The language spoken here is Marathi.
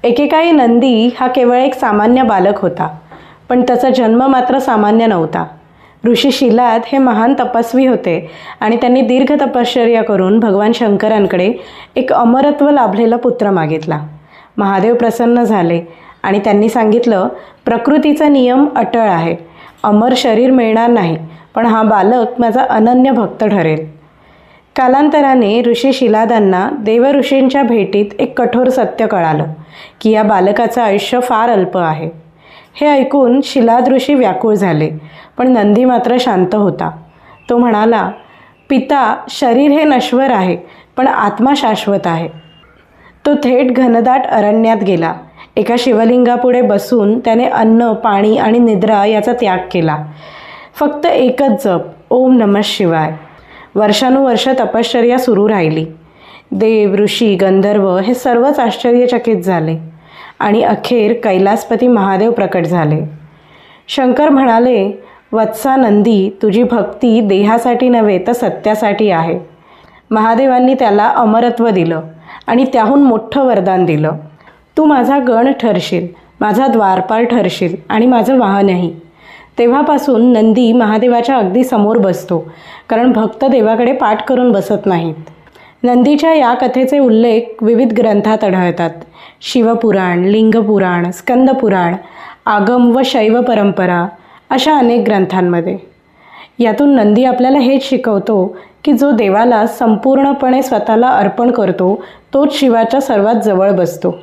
एकेकाळी नंदी हा केवळ एक सामान्य बालक होता, पण त्याचा जन्म मात्र सामान्य नव्हता. ऋषी शिलाद हे महान तपस्वी होते आणि त्यांनी दीर्घ तपश्चर्या करून भगवान शंकरांकडे एक अमरत्व लाभलेला पुत्र मागितला. महादेव प्रसन्न झाले आणि त्यांनी सांगितलं, प्रकृतीचा नियम अटळ आहे. अमर शरीर मिळणार नाही, पण हा बालक माझा अनन्य भक्त ठरेल. कालांतराने ऋषी शिलादांना देवऋषींच्या भेटीत एक कठोर सत्य कळालं की या बालकाचं आयुष्य फार अल्प आहे. हे ऐकून शिलाद ऋषी व्याकुळ झाले, पण नंदी मात्र शांत होता. तो म्हणाला, पिता, शरीर हे नश्वर आहे, पण आत्मा शाश्वत आहे. तो थेट घनदाट अरण्यात गेला. एका शिवलिंगापुढे बसून त्याने अन्न, पाणी आणि निद्रा याचा त्याग केला. फक्त एकच जप, ओम नमः शिवाय. वर्षानुवर्ष तपश्चर्या सुरू राहिली. देव, ऋषी, गंधर्व हे सर्वच आश्चर्यचकित झाले आणि अखेर कैलासपती महादेव प्रकट झाले. शंकर म्हणाले, वत्सा नंदी, तुझी भक्ती देहासाठी नव्हे तर सत्यासाठी आहे. महादेवांनी त्याला अमरत्व दिलं आणि त्याहून मोठं वरदान दिलं. तू माझा गण ठरशील, माझा द्वारपाल ठरशील आणि माझं वाहनही. तेव्हापासून नंदी महादेवाच्या अगदी समोर बसतो, कारण भक्त देवाकडे पाठ करून बसत नाहीत. नंदीच्या या कथेचे उल्लेख विविध ग्रंथात आढळतात. शिवपुराण, लिंगपुराण, स्कंदपुराण, आगम व शैव परंपरा अशा अनेक ग्रंथांमध्ये. यातून नंदी आपल्याला हेच शिकवतो की जो देवाला संपूर्णपणे स्वतःला अर्पण करतो तोच शिवाच्या सर्वात जवळ बसतो.